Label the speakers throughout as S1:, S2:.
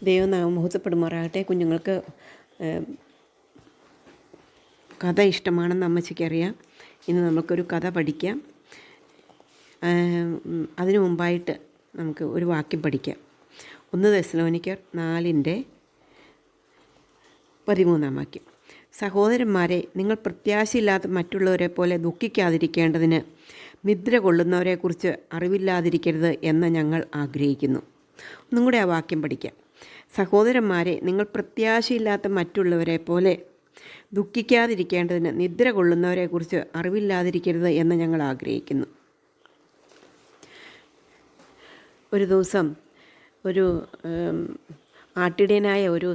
S1: ദൈവനാമം മഹത്വപ്പെടുമാറാകട്ടെ. കുഞ്ഞുങ്ങൾക്ക് കഥ ഇഷ്ടമാണെന്ന് അമ്മച്ചിക്കറിയാം. ഇന്ന് നമുക്കൊരു കഥ പഠിക്കാം. അതിനു മുമ്പായിട്ട് നമുക്ക് ഒരു വാക്യം പഠിക്കാം. 1 തെസ്സലോനിക്കർ 4:13 വാക്യം. സഹോദരന്മാരെ, നിങ്ങൾ പ്രത്യാശയില്ലാത്ത മറ്റുള്ളവരെ പോലെ ദുഃഖിക്കാതിരിക്കേണ്ടതിന് നിദ്ര കൊള്ളുന്നവരെക്കുറിച്ച് അറിവില്ലാതിരിക്കരുത് എന്ന് ഞങ്ങൾ ആഗ്രഹിക്കുന്നു. ഒന്നും കൂടെ ആ വാക്യം പഠിക്കാം. സഹോദരന്മാരെ, നിങ്ങൾ പ്രത്യാശയില്ലാത്ത മറ്റുള്ളവരെ പോലെ ദുഃഖിക്കാതിരിക്കേണ്ടതിന് നിദ്ര കൊള്ളുന്നവരെക്കുറിച്ച് അറിവില്ലാതിരിക്കരുത് എന്ന് ഞങ്ങൾ ആഗ്രഹിക്കുന്നു. ഒരു ദിവസം ഒരു ആട്ടിടയനായ ഒരു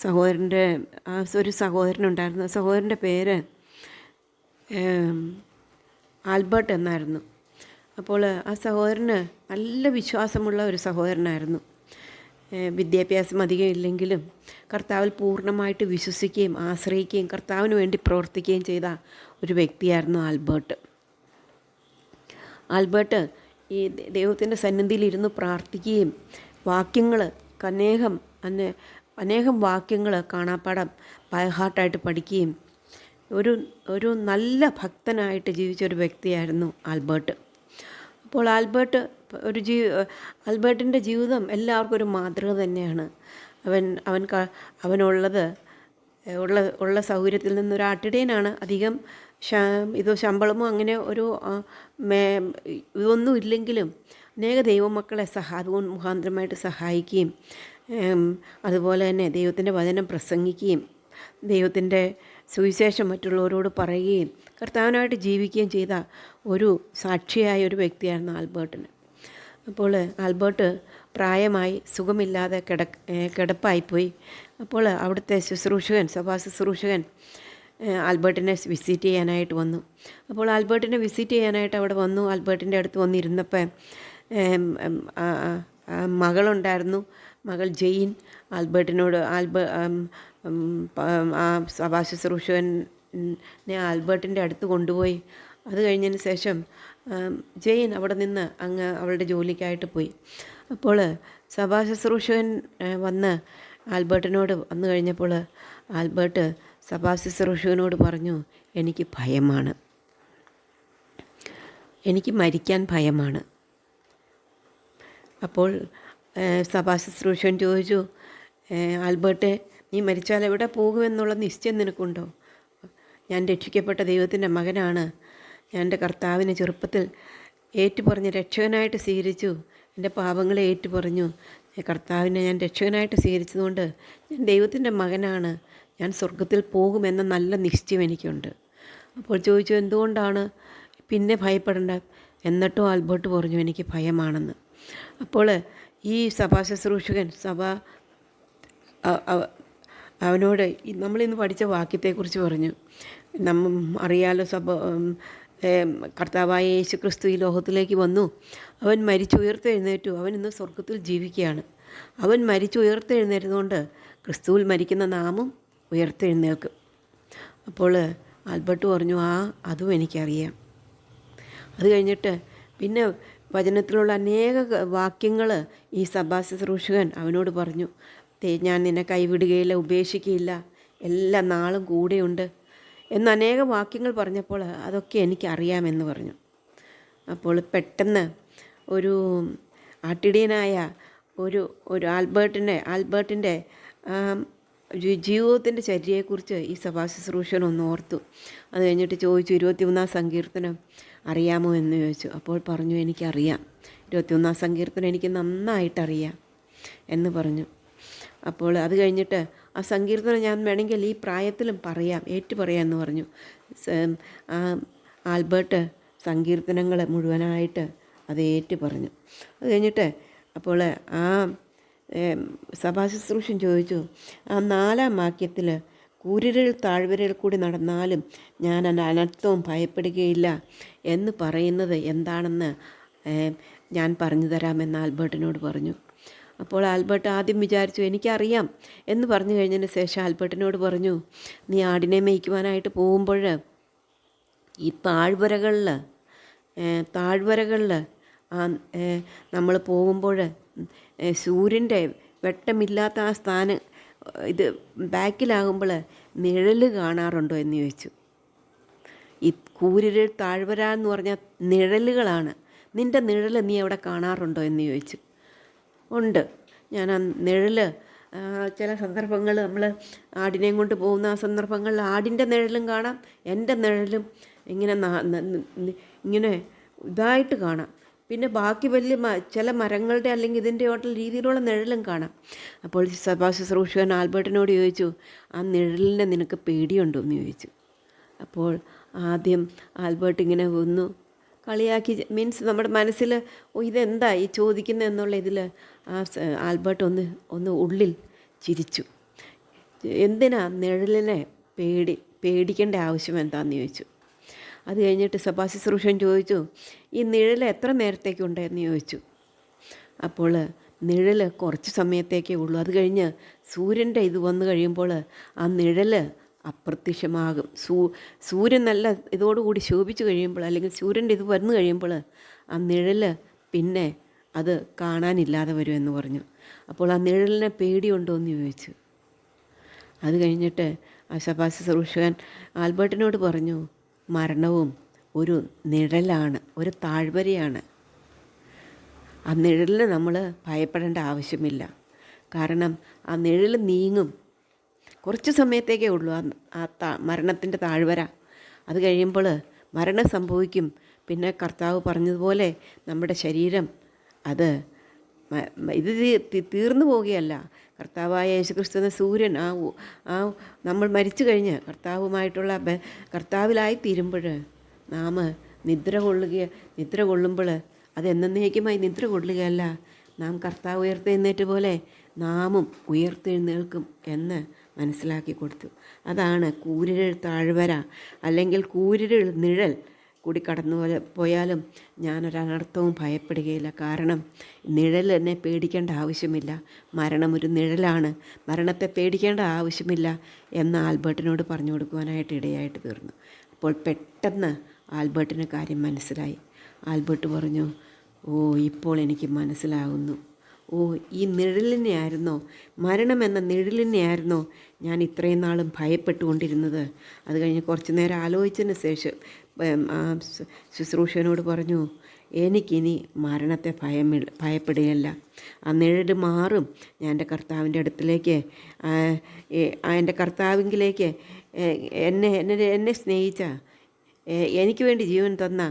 S1: സഹോദരനുണ്ടായിരുന്നു. സഹോദരൻ്റെ പേര് ആൽബർട്ട് എന്നായിരുന്നു. അപ്പോൾ ആ സഹോദരന് നല്ല വിശ്വാസമുള്ള ഒരു സഹോദരനായിരുന്നു. വിദ്യാഭ്യാസം അധികം ഇല്ലെങ്കിലും കർത്താവിൽ പൂർണ്ണമായിട്ട് വിശ്വസിക്കുകയും ആശ്രയിക്കുകയും കർത്താവിന് വേണ്ടി പ്രവർത്തിക്കുകയും ചെയ്ത ഒരു വ്യക്തിയായിരുന്നു ആൽബർട്ട് ഈ ദൈവത്തിൻ്റെ സന്നിധിയിൽ ഇരുന്ന് പ്രാർത്ഥിക്കുകയും വാക്യങ്ങൾ അനേകം വാക്യങ്ങൾ കാണാപ്പാടം ബൈഹാർട്ടായിട്ട് പഠിക്കുകയും ഒരു നല്ല ഭക്തനായിട്ട് ജീവിച്ചൊരു വ്യക്തിയായിരുന്നു ആൽബർട്ട്. അപ്പോൾ ആൽബർട്ടിൻ്റെ ജീവിതം എല്ലാവർക്കും ഒരു മാതൃക തന്നെയാണ്. അവനുള്ള സൗകര്യത്തിൽ നിന്നൊരു ആട്ടിടയനാണ്. അധികം ശമ്പളമോ അങ്ങനെ ഇതൊന്നും ഇല്ലെങ്കിലും അനേക ദൈവമക്കളെ അതുകൊണ്ട് മുഖാന്തരമായിട്ട് സഹായിക്കുകയും അതുപോലെ തന്നെ ദൈവത്തിൻ്റെ വചനം പ്രസംഗിക്കുകയും ദൈവത്തിൻ്റെ സുവിശേഷം മറ്റുള്ളവരോട് പറയുകയും കർത്താവിനായിട്ട് ജീവിക്കുകയും ചെയ്ത ഒരു സാക്ഷിയായ ഒരു വ്യക്തിയായിരുന്നു ആൽബർട്ടിന്. അപ്പോൾ ആൽബർട്ട് പ്രായമായി സുഖമില്ലാതെ കിടപ്പായിപ്പോയി. അപ്പോൾ അവിടുത്തെ സഭാ ശുശ്രൂഷകൻ ആൽബർട്ടിനെ വിസിറ്റ് ചെയ്യാനായിട്ട് വന്നു. അപ്പോൾ ആൽബർട്ടിനെ വിസിറ്റ് ചെയ്യാനായിട്ട് അവിടെ വന്നു. ആൽബർട്ടിൻ്റെ അടുത്ത് വന്നിരുന്നപ്പോൾ മകളുണ്ടായിരുന്നു. മകൾ ജെയിൻ ആൽബർട്ടിനോട് സഭാ ശുശ്രൂഷകനെ ആൽബർട്ടിൻ്റെ അടുത്ത് കൊണ്ടുപോയി. അത് കഴിഞ്ഞതിന് ശേഷം ജെയിൻ അവിടെ നിന്ന് അവളുടെ ജോലിക്കായിട്ട് പോയി. അപ്പോൾ സഭാ ശുശ്രൂഷകൻ വന്ന് ആൽബർട്ടിനോട് വന്നു കഴിഞ്ഞപ്പോൾ ആൽബർട്ട് സഭാ ശുശ്രൂഷകനോട് പറഞ്ഞു, എനിക്ക് ഭയമാണ്, എനിക്ക് മരിക്കാൻ ഭയമാണ്. അപ്പോൾ സഭാ ശുശ്രൂഷകൻ ചോദിച്ചു, ആൽബർട്ടെ, നീ മരിച്ചാൽ എവിടെ പോകുമെന്നുള്ള നിശ്ചയം നിനക്കുണ്ടോ? ഞാൻ രക്ഷിക്കപ്പെട്ട ദൈവത്തിൻ്റെ മകനാണ്. ഞാൻ എൻ്റെ കർത്താവിനെ ചെറുപ്പത്തിൽ ഏറ്റുപറഞ്ഞ് രക്ഷകനായിട്ട് സ്വീകരിച്ചു. എൻ്റെ പാപങ്ങളെ ഏറ്റുപറഞ്ഞു. കർത്താവിനെ ഞാൻ രക്ഷകനായിട്ട് സ്വീകരിച്ചതുകൊണ്ട് ഞാൻ ദൈവത്തിൻ്റെ മകനാണ്. ഞാൻ സ്വർഗത്തിൽ പോകുമെന്ന നല്ല നിശ്ചയം എനിക്കുണ്ട്. അപ്പോൾ ചോദിച്ചു, എന്തുകൊണ്ടാണ് പിന്നെ ഭയപ്പെടേണ്ട? എന്നിട്ടും ആൽബർട്ട് പറഞ്ഞു, എനിക്ക് ഭയമാണെന്ന്. അപ്പോൾ ഈ സഭാ ശുശ്രൂഷകൻ അവനോട് നമ്മളിന്ന് പഠിച്ച വാക്യത്തെക്കുറിച്ച് പറഞ്ഞു. അറിയാലോ, കർത്താവായ യേശു ക്രിസ്തു ഈ ലോകത്തിലേക്ക് വന്നു. അവൻ മരിച്ചുയർത്തെഴുന്നേറ്റു. അവൻ ഇന്ന് സ്വർഗത്തിൽ ജീവിക്കുകയാണ്. അവൻ മരിച്ചുയർത്തെഴുന്നേറ്റതുകൊണ്ട് ക്രിസ്തുവിൽ മരിക്കുന്ന നാമും ഉയർത്തെഴുന്നേൽക്കും. അപ്പോൾ ആൽബർട്ട് പറഞ്ഞു, അതും എനിക്കറിയാം. അത് കഴിഞ്ഞിട്ട് പിന്നെ വചനത്തിലുള്ള അനേക വാക്യങ്ങൾ ഈ സഭാ ശുശ്രൂഷകൻ അവനോട് പറഞ്ഞു. ഞാൻ നിന്നെ കൈവിടുകയില്ല, ഉപേക്ഷിക്കുകയില്ല, എല്ലാ നാളും കൂടെയുണ്ട് എന്ന് അനേക വാക്യങ്ങൾ പറഞ്ഞപ്പോൾ അതൊക്കെ എനിക്കറിയാമെന്ന് പറഞ്ഞു. അപ്പോൾ പെട്ടെന്ന് ഒരു ആട്ടിടയനായ ഒരു ആൽബർട്ടിൻ്റെ ജീവിതത്തിൻ്റെ ചര്യയെക്കുറിച്ച് ഈ സഭാ ശുശ്രൂഷകൻ ഒന്ന് ഓർത്തു. അത് കഴിഞ്ഞിട്ട് ചോദിച്ചു, 21 സങ്കീർത്തനം അറിയാമോ എന്ന് ചോദിച്ചു. അപ്പോൾ പറഞ്ഞു, എനിക്കറിയാം, 21 സങ്കീർത്തനം എനിക്ക് നന്നായിട്ടറിയാം എന്ന് പറഞ്ഞു. അപ്പോൾ അത് കഴിഞ്ഞിട്ട് ആ സങ്കീർത്തനം ഞാൻ വേണമെങ്കിൽ ഈ പ്രായത്തിലും ഏറ്റുപറയാമെന്ന് പറഞ്ഞു. ആൽബർട്ട് സങ്കീർത്തനങ്ങൾ മുഴുവനായിട്ട് അത് പറഞ്ഞു. അത് കഴിഞ്ഞിട്ട് അപ്പോൾ ആ സഭാ ശുശ്രൂഷൻ ചോദിച്ചു, ആ 4-ാം വാക്യത്തിൽ കൂരിരുൾ താഴ്വരയിൽ കൂടി നടന്നാലും ഞാൻ അനർത്ഥവും ഭയപ്പെടുകയില്ല എന്ന് പറയുന്നത് എന്താണെന്ന് ഞാൻ പറഞ്ഞു തരാമെന്ന് ആൽബർട്ടിനോട് പറഞ്ഞു. അപ്പോൾ ആൽബർട്ട് ആദ്യം വിചാരിച്ചു, എനിക്കറിയാം എന്ന് പറഞ്ഞു കഴിഞ്ഞതിന് ശേഷം ആൽബർട്ടിനോട് പറഞ്ഞു, നീ ആടിനെ മേയ്ക്കുവാനായിട്ട് പോകുമ്പോൾ ഈ താഴ്വരകളിൽ നമ്മൾ പോകുമ്പോൾ സൂര്യൻ്റെ വെട്ടമില്ലാത്ത ആ സ്ഥാനം ഇത് ബാക്കിലാകുമ്പോൾ നിഴൽ കാണാറുണ്ടോ എന്ന് ചോദിച്ചു. ഈ കൂരിരുൾ താഴ്വര എന്ന് പറഞ്ഞാൽ നിഴലുകളാണ്. നിൻ്റെ നിഴൽ നീ അവിടെ കാണാറുണ്ടോ എന്ന് ചോദിച്ചു. ഉണ്ട്, ഞാൻ ആ നിഴൽ ചില സന്ദർഭങ്ങൾ നമ്മൾ ആടിനെയും കൊണ്ട് പോകുന്ന ആ സന്ദർഭങ്ങളിൽ ആടിൻ്റെ നിഴലും കാണാം, എൻ്റെ നിഴലും ഇങ്ങനെ ഇങ്ങനെ ഇതായിട്ട് കാണാം. പിന്നെ ബാക്കി വലിയ ചില മരങ്ങളുടെ അല്ലെങ്കിൽ ഇതിൻ്റെ ഓട്ടൽ രീതിയിലുള്ള നിഴലും കാണാം. അപ്പോൾ സഭാ ശുശ്രൂഷകൻ ആൽബർട്ടിനോട് ചോദിച്ചു, ആ നിഴലിനെ നിനക്ക് പേടിയുണ്ടോ എന്ന് ചോദിച്ചു. അപ്പോൾ ആദ്യം ആൽബർട്ട് ഇങ്ങനെ ഒന്ന് കളിയാക്കി, മീൻസ് നമ്മുടെ മനസ്സിൽ ഇതെന്താ ഈ ചോദിക്കുന്നത് എന്നുള്ള ഇതിൽ ആൽബർട്ട് ഒന്ന് ഉള്ളിൽ ചിരിച്ചു. എന്തിനാ നിഴലിനെ പേടിക്കേണ്ട ആവശ്യം എന്താണെന്ന് ചോദിച്ചു. അത് കഴിഞ്ഞിട്ട് സഭാ ശുശ്രൂഷൻ ചോദിച്ചു, ഈ നിഴൽ എത്ര നേരത്തേക്കുണ്ടെന്ന് ചോദിച്ചു. അപ്പോൾ നിഴൽ കുറച്ച് സമയത്തേക്കേ ഉള്ളൂ, അത് കഴിഞ്ഞ് സൂര്യൻ്റെ ഇത് വന്നു കഴിയുമ്പോൾ ആ നിഴൽ അപ്രത്യക്ഷമാകും. സൂര്യൻ നല്ല ഇതോടുകൂടി ശോഭിച്ചു കഴിയുമ്പോൾ, അല്ലെങ്കിൽ സൂര്യൻ്റെ ഇത് വന്നു കഴിയുമ്പോൾ ആ നിഴൽ പിന്നെ അത് കാണാനില്ലാതെ വരുമെന്ന് പറഞ്ഞു. അപ്പോൾ ആ നിഴലിനെ പേടിയുണ്ടോ എന്ന് ചോദിച്ചു. അത് കഴിഞ്ഞിട്ട് ആ സഭാ ശുശ്രൂഷകൻ ആൽബർട്ടിനോട് പറഞ്ഞു, മരണവും ഒരു നിഴലാണ്, ഒരു താഴ്വരയാണ്. ആ നിഴലിന് നമ്മൾ ഭയപ്പെടേണ്ട ആവശ്യമില്ല. കാരണം ആ നിഴൽ നീങ്ങും, കുറച്ച് സമയത്തേക്കേ ഉള്ളൂ മരണത്തിൻ്റെ താഴ്വര. അത് കഴിയുമ്പോൾ മരണം സംഭവിക്കും. പിന്നെ കർത്താവ് പറഞ്ഞതുപോലെ നമ്മുടെ ശരീരം അത് ഇത് തീർന്നു പോവുകയല്ല. കർത്താവായ യേശുക്രിസ്തു എന്ന സൂര്യൻ ആ നമ്മൾ മരിച്ചു കഴിഞ്ഞ് കർത്താവിലായി തീരുമ്പോൾ നാം നിദ്ര കൊള്ളുമ്പോൾ അത് എന്നേക്കുമായി നിദ്ര കൊള്ളുകയല്ല, നാം കർത്താവ് ഉയർത്തെഴുന്നേറ്റ് പോലെ നാമും ഉയർത്തെഴുന്നേൽക്കും എന്ന് മനസ്സിലാക്കി കൊടുത്തു. അതാണ് കൂരിരുൾ താഴ്വര, അല്ലെങ്കിൽ കൂരിരുൾ നിഴൽ കൂടി കടന്നു പോയാലും ഞാനൊരനർത്ഥവും ഭയപ്പെടുകയില്ല. കാരണം നിഴൽ എന്നെ പേടിക്കേണ്ട ആവശ്യമില്ല, മരണം ഒരു നിഴലാണ്, മരണത്തെ പേടിക്കേണ്ട ആവശ്യമില്ല എന്ന് ആൽബർട്ടിനോട് പറഞ്ഞു കൊടുക്കുവാനായിട്ട് ഇടയായിട്ട് തീർന്നു. അപ്പോൾ പെട്ടെന്ന് ആൽബർട്ടിന് കാര്യം മനസ്സിലായി. ആൽബർട്ട് പറഞ്ഞു, ഇപ്പോൾ എനിക്ക് മനസ്സിലാകുന്നു. ഈ നിഴലിനെയായിരുന്നോ, മരണമെന്ന നിഴലിനെയായിരുന്നോ ഞാൻ ഇത്രയും നാളും ഭയപ്പെട്ടുകൊണ്ടിരുന്നത്. അത് കഴിഞ്ഞ് കുറച്ച് നേരം ആലോചിച്ചതിന് ശേഷം ആ ശുശ്രൂഷകനോട് പറഞ്ഞു, എനിക്കിനി മരണത്തെ ഭയപ്പെടുകയല്ല. ആ നിഴൽ മാറും. ഞാൻ എൻ്റെ കർത്താവിൻ്റെ അടുത്തിലേക്ക്, എൻ്റെ കർത്താവിങ്കിലേക്ക് എന്നെ സ്നേഹിച്ച, എനിക്ക് വേണ്ടി ജീവൻ തന്ന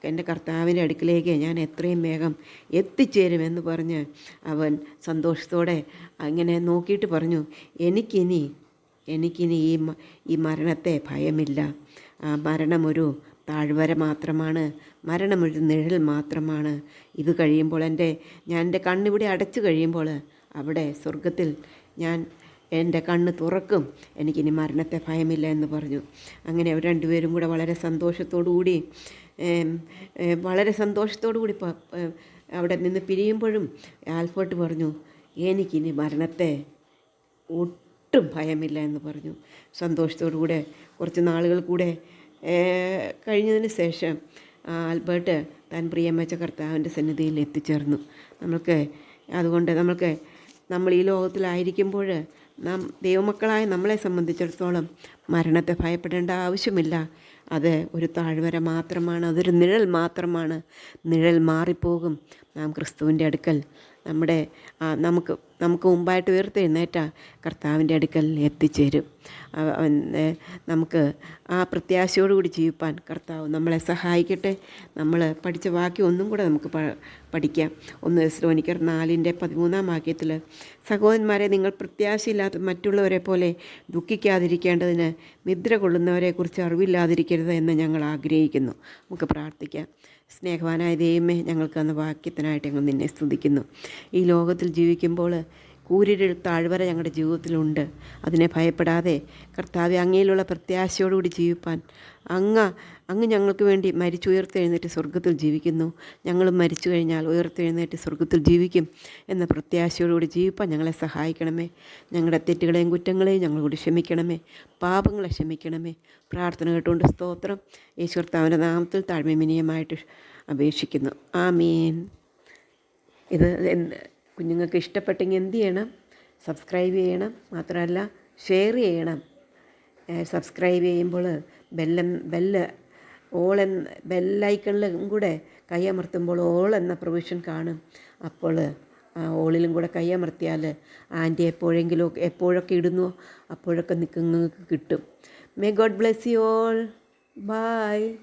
S1: എൻ്റെ കർത്താവിൻ്റെ അടുക്കിലേക്ക് ഞാൻ എത്രയും വേഗം എത്തിച്ചേരുമെന്ന് പറഞ്ഞ് അവൻ സന്തോഷത്തോടെ അങ്ങനെ നോക്കിയിട്ട് പറഞ്ഞു, എനിക്കിനി ഈ മരണത്തെ ഭയമില്ല. മരണമൊരു താഴ്വര മാത്രമാണ്, മരണമൊരു നിഴൽ മാത്രമാണ്. ഇത് കഴിയുമ്പോൾ ഞാൻ എൻ്റെ കണ്ണിവിടെ അടച്ചു കഴിയുമ്പോൾ അവിടെ സ്വർഗത്തിൽ എൻ്റെ കണ്ണ് തുറക്കും, എനിക്കിനി മരണത്തെ ഭയമില്ല എന്ന് പറഞ്ഞു. അങ്ങനെ അവർ രണ്ടുപേരും കൂടെ വളരെ സന്തോഷത്തോടു കൂടി അവിടെ നിന്ന് പിരിയുമ്പോഴും ആൽബർട്ട് പറഞ്ഞു, എനിക്കിനി മരണത്തെ ഒട്ടും ഭയമില്ല എന്ന് പറഞ്ഞു. സന്തോഷത്തോടു കൂടെ കുറച്ച് നാളുകൾ കൂടെ കഴിഞ്ഞതിന് ശേഷം ആൽബർട്ട് താൻ പ്രിയം വെച്ച കർത്താവിൻ്റെ സന്നിധിയിൽ എത്തിച്ചേർന്നു. അതുകൊണ്ട് നമ്മൾ ഈ ലോകത്തിലായിരിക്കുമ്പോൾ നാം ദൈവമക്കളായ നമ്മളെ സംബന്ധിച്ചിടത്തോളം മരണത്തെ ഭയപ്പെടേണ്ട ആവശ്യമില്ല. അത് ഒരു താഴ്വര മാത്രമാണ്, അതൊരു നിഴൽ മാത്രമാണ്. നിഴൽ മാറിപ്പോകും. നാം ക്രിസ്തുവിൻ്റെ അടുക്കൽ നമുക്ക് മുമ്പായിട്ട് ഉയർത്തെഴുന്നേറ്റ കർത്താവിൻ്റെ അടുക്കൽ എത്തിച്ചേരും. നമുക്ക് ആ പ്രത്യാശയോടുകൂടി ജീവിപ്പാൻ കർത്താവ് നമ്മളെ സഹായിക്കട്ടെ. നമ്മൾ പഠിച്ച വാക്യം ഒന്നും കൂടെ നമുക്ക് പഠിക്കാം. 1 തെസ്സലോനിക്കർ 4:13 വാക്യത്തിൽ, സഹോദരന്മാരെ, നിങ്ങൾ പ്രത്യാശയില്ലാത്ത മറ്റുള്ളവരെ പോലെ ദുഃഖിക്കാതിരിക്കേണ്ടതിന് നിദ്ര കൊള്ളുന്നവരെക്കുറിച്ച് അറിവില്ലാതിരിക്കരുത് എന്ന് ഞങ്ങൾ ആഗ്രഹിക്കുന്നു. നമുക്ക് പ്രാർത്ഥിക്കാം. സ്നേഹവാനായ ദൈവമേ, ഞങ്ങൾക്ക് അന്ന് വാക്യത്തിനായിട്ട് ഞങ്ങൾ നിന്നെ സ്തുതിക്കുന്നു. ഈ ലോകത്തിൽ ജീവിക്കുമ്പോൾ കൂരിരുൾ താഴ്വര ഞങ്ങളുടെ ജീവിതത്തിലുണ്ട്. അതിനെ ഭയപ്പെടാതെ കർത്താവെ, അങ്ങയിലുള്ള പ്രത്യാശയോടുകൂടി ജീവിപ്പാൻ അങ്ങ് ഞങ്ങൾക്ക് വേണ്ടി മരിച്ചുയർത്തെഴുന്നേറ്റ് സ്വർഗത്തിൽ ജീവിക്കുന്നു. ഞങ്ങളും മരിച്ചു കഴിഞ്ഞാൽ ഉയർത്തെഴുന്നേറ്റ് സ്വർഗത്തിൽ ജീവിക്കും എന്ന പ്രത്യാശയോടുകൂടി ജീവിപ്പാൻ ഞങ്ങളെ സഹായിക്കണമേ. ഞങ്ങളുടെ തെറ്റുകളെയും കുറ്റങ്ങളെയും ഞങ്ങളോട് ക്ഷമിക്കണമേ. പാപങ്ങളെ ക്ഷമിക്കണമേ. പ്രാർത്ഥന കേട്ടുകൊണ്ട് സ്തോത്രം. യേശു കർത്താവിൻ്റെ നാമത്തിൽ താഴ്മ വിനയമായിട്ട് അപേക്ഷിക്കുന്നു. ആമീൻ. ഇത് കുഞ്ഞുങ്ങൾക്ക് ഇഷ്ടപ്പെട്ടെങ്കിൽ എന്ത് ചെയ്യണം? സബ്സ്ക്രൈബ് ചെയ്യണം. മാത്രമല്ല ഷെയർ ചെയ്യണം. സബ്സ്ക്രൈബ് ചെയ്യുമ്പോൾ ബെല്ലൈക്കണിലും കൂടെ കൈയമർത്തുമ്പോൾ ഓൾ എന്ന പ്രൊവിഷൻ കാണും. അപ്പോൾ ഓളിലും കൂടെ കൈയമർത്തിയാൽ ആൻറ്റി എപ്പോഴൊക്കെ ഇടുന്നോ അപ്പോഴൊക്കെ നിങ്ങൾക്ക് കിട്ടും. May God bless you all. By.